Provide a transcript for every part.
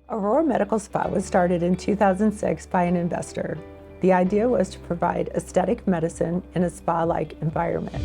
Aurora Medical Spa was started in 2006 by an investor. The idea was to provide aesthetic medicine in a spa-like environment.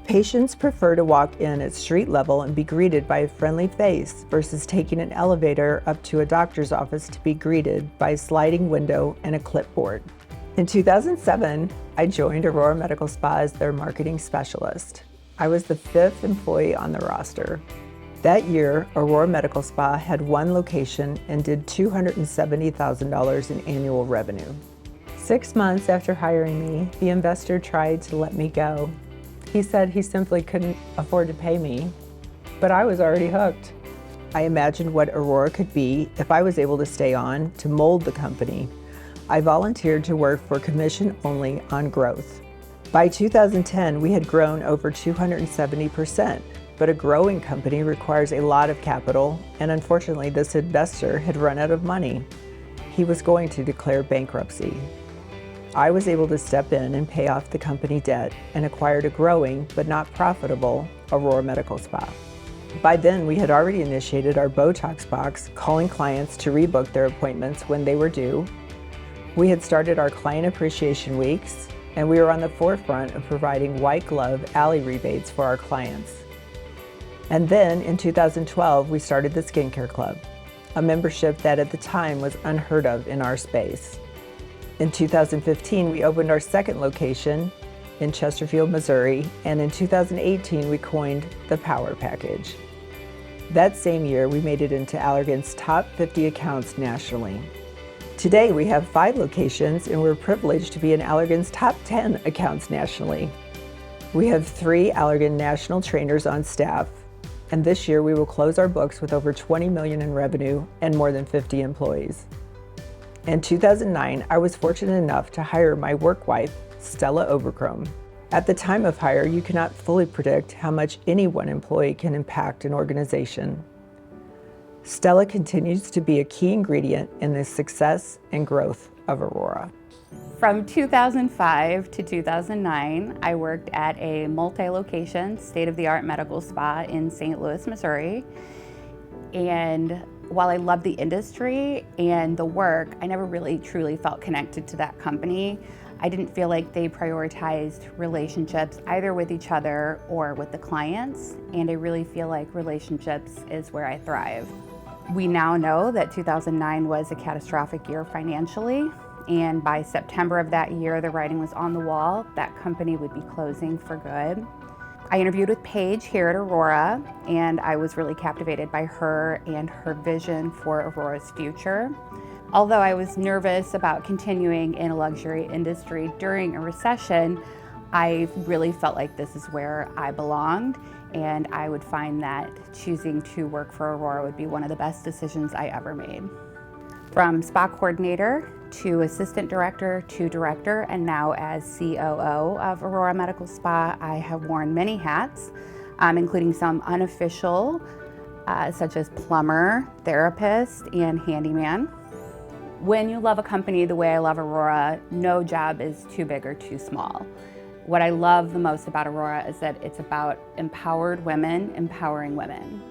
Patients prefer to walk in at street level and be greeted by a friendly face versus taking an elevator up to a doctor's office to be greeted by a sliding window and a clipboard. In 2007, I joined Aurora Medical Spa as their marketing specialist. I was the 5th employee on the roster. That year, Aurora Medical Spa had 1 location and did $270,000 in annual revenue. 6 months after hiring me, the investor tried to let me go. He said he simply couldn't afford to pay me, but I was already hooked. I imagined what Aurora could be if I was able to stay on to mold the company. I volunteered to work for commission only on growth. By 2010, we had grown over 270%, but a growing company requires a lot of capital, and unfortunately, this investor had run out of money. He was going to declare bankruptcy. I was able to step in and pay off the company debt and acquired a growing but not profitable Aurora Medical Spa. By then, we had already initiated our Botox box, calling clients to rebook their appointments when they were due. We had started our client appreciation weeks, and we were on the forefront of providing white glove alley rebates for our clients. And then in 2012, we started the Skincare Club, a membership that at the time was unheard of in our space. In 2015, we opened our 2nd location in Chesterfield, Missouri, and in 2018, we coined the Power Package. That same year, we made it into Allergan's top 50 accounts nationally. Today, we have 5 locations, and we're privileged to be in Allergan's top 10 accounts nationally. We have 3 Allergan national trainers on staff, and this year we will close our books with over $20 million in revenue and more than 50 employees. In 2009, I was fortunate enough to hire my work wife, Stella Overcrom. At the time of hire, you cannot fully predict how much any one employee can impact an organization. Stella continues to be a key ingredient in the success and growth of Aurora. From 2005 to 2009, I worked at a multi-location, state-of-the-art medical spa in St. Louis, Missouri. And while I loved the industry and the work, I never really truly felt connected to that company. I didn't feel like they prioritized relationships either with each other or with the clients, and I really feel like relationships is where I thrive. We now know that 2009 was a catastrophic year financially, and by September of that year, the writing was on the wall. That company would be closing for good. I interviewed with Paige here at Aurora, and I was really captivated by her and her vision for Aurora's future. Although I was nervous about continuing in a luxury industry during a recession, I really felt like this is where I belonged, and I would find that choosing to work for Aurora would be one of the best decisions I ever made. From spa coordinator to assistant director to director, and now as COO of Aurora Medical Spa, I have worn many hats, including some unofficial, such as plumber, therapist, and handyman. When you love a company the way I love Aurora, no job is too big or too small. What I love the most about Aurora is that it's about empowered women empowering women.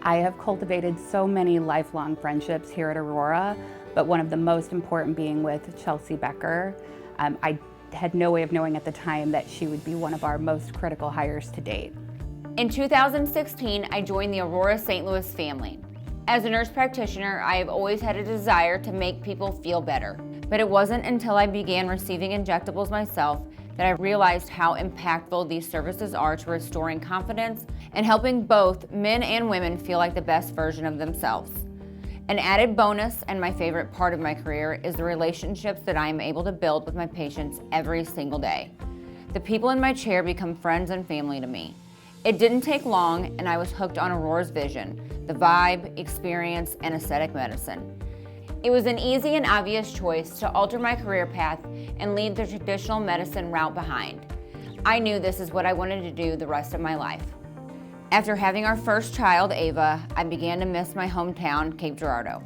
I have cultivated so many lifelong friendships here at Aurora, but one of the most important being with Chelsea Becker. I had no way of knowing at the time that she would be one of our most critical hires to date. In 2016, I joined the Aurora St. Louis family. As a nurse practitioner, I have always had a desire to make people feel better. But it wasn't until I began receiving injectables myself that I realized how impactful these services are to restoring confidence and helping both men and women feel like the best version of themselves. An added bonus and my favorite part of my career is the relationships that I am able to build with my patients every single day. The people in my chair become friends and family to me. It didn't take long, and I was hooked on Aurora's vision, the vibe, experience, and aesthetic medicine. It was an easy and obvious choice to alter my career path and leave the traditional medicine route behind. I knew this is what I wanted to do the rest of my life. After having our first child, Ava, I began to miss my hometown, Cape Girardeau.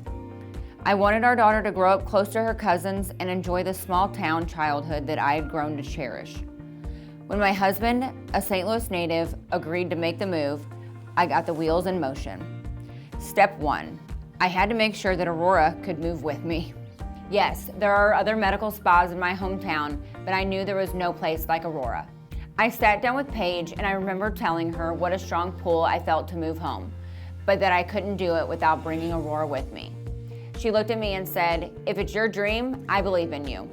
I wanted our daughter to grow up close to her cousins and enjoy the small town childhood that I had grown to cherish. When my husband, a St. Louis native, agreed to make the move, I got the wheels in motion. Step 1, I had to make sure that Aurora could move with me. Yes, there are other medical spas in my hometown, but I knew there was no place like Aurora. I sat down with Paige and I remember telling her what a strong pull I felt to move home, but that I couldn't do it without bringing Aurora with me. She looked at me and said, "If it's your dream, I believe in you."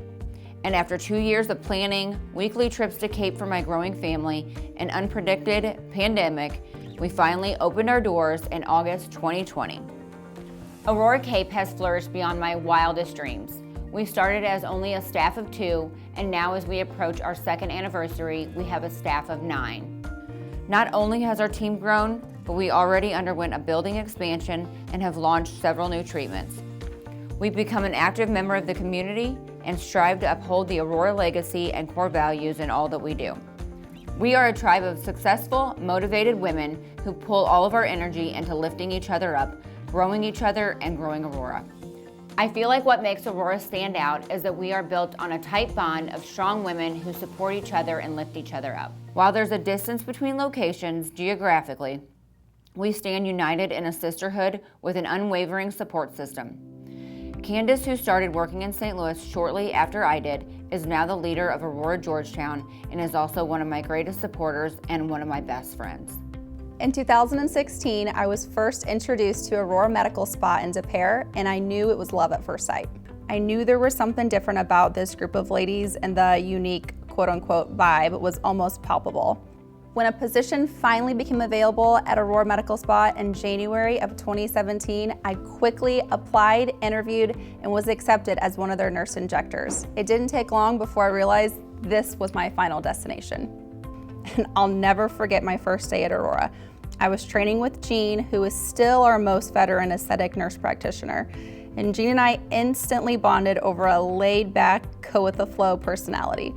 And after 2 years of planning, weekly trips to Cape for my growing family, and unpredicted pandemic, we finally opened our doors in August 2020. Aurora Cape has flourished beyond my wildest dreams. We started as only a staff of 2, and now as we approach our 2nd anniversary, we have a staff of 9. Not only has our team grown, but we already underwent a building expansion and have launched several new treatments. We've become an active member of the community and strive to uphold the Aurora legacy and core values in all that we do. We are a tribe of successful, motivated women who pull all of our energy into lifting each other up, growing each other, and growing Aurora. I feel like what makes Aurora stand out is that we are built on a tight bond of strong women who support each other and lift each other up. While there's a distance between locations geographically, we stand united in a sisterhood with an unwavering support system. Candace, who started working in St. Louis shortly after I did, is now the leader of Aurora Georgetown and is also one of my greatest supporters and one of my best friends. In 2016, I was first introduced to Aurora Medical Spa in Des Peres, and I knew it was love at first sight. I knew there was something different about this group of ladies, and the unique quote-unquote vibe was almost palpable. When a position finally became available at Aurora Medical Spa in January of 2017, I quickly applied, interviewed, and was accepted as one of their nurse injectors. It didn't take long before I realized this was my final destination. And I'll never forget my first day at Aurora. I was training with Jean, who is still our most veteran aesthetic nurse practitioner. And Jean and I instantly bonded over a laid-back, go-with-the-flow personality.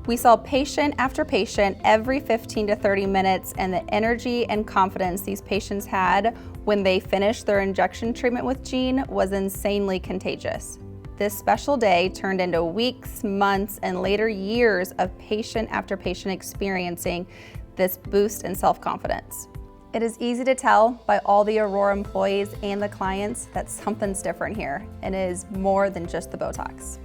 We saw patient after patient every 15 to 30 minutes, and the energy and confidence these patients had when they finished their injection treatment with Jean was insanely contagious. This special day turned into weeks, months, and later years of patient after patient experiencing this boost in self-confidence. It is easy to tell by all the Aurora employees and the clients that something's different here, and it is more than just the Botox.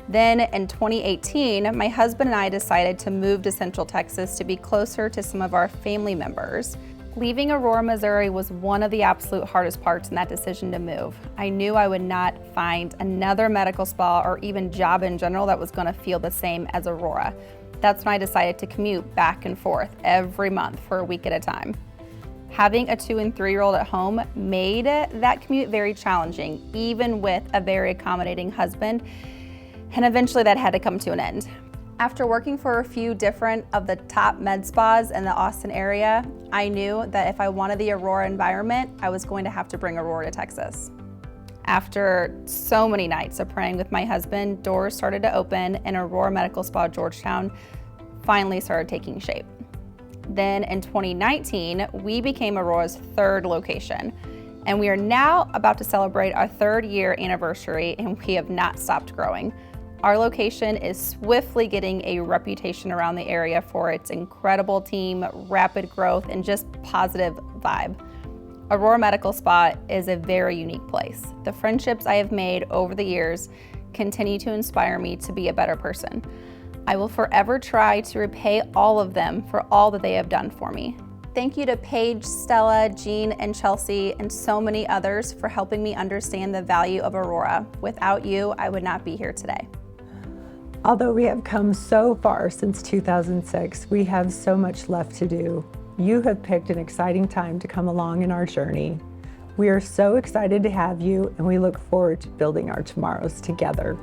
Then in 2018, my husband and I decided to move to Central Texas to be closer to some of our family members. Leaving Aurora, Missouri was one of the absolute hardest parts in that decision to move. I knew I would not find another medical spa or even job in general that was going to feel the same as Aurora. That's when I decided to commute back and forth every month for a week at a time. Having a 2- and 3-year-old at home made that commute very challenging, even with a very accommodating husband. And eventually that had to come to an end. After working for a few different of the top med spas in the Austin area, I knew that if I wanted the Aurora environment, I was going to have to bring Aurora to Texas. After so many nights of praying with my husband, doors started to open and Aurora Medical Spa Georgetown finally started taking shape. Then in 2019, we became Aurora's 3rd location. And we are now about to celebrate our 3rd year anniversary, and we have not stopped growing. Our location is swiftly getting a reputation around the area for its incredible team, rapid growth, and just positive vibe. Aurora Medical Spa is a very unique place. The friendships I have made over the years continue to inspire me to be a better person. I will forever try to repay all of them for all that they have done for me. Thank you to Paige, Stella, Jean, and Chelsea, and so many others for helping me understand the value of Aurora. Without you, I would not be here today. Although we have come so far since 2006, we have so much left to do. You have picked an exciting time to come along in our journey. We are so excited to have you, and we look forward to building our tomorrows together.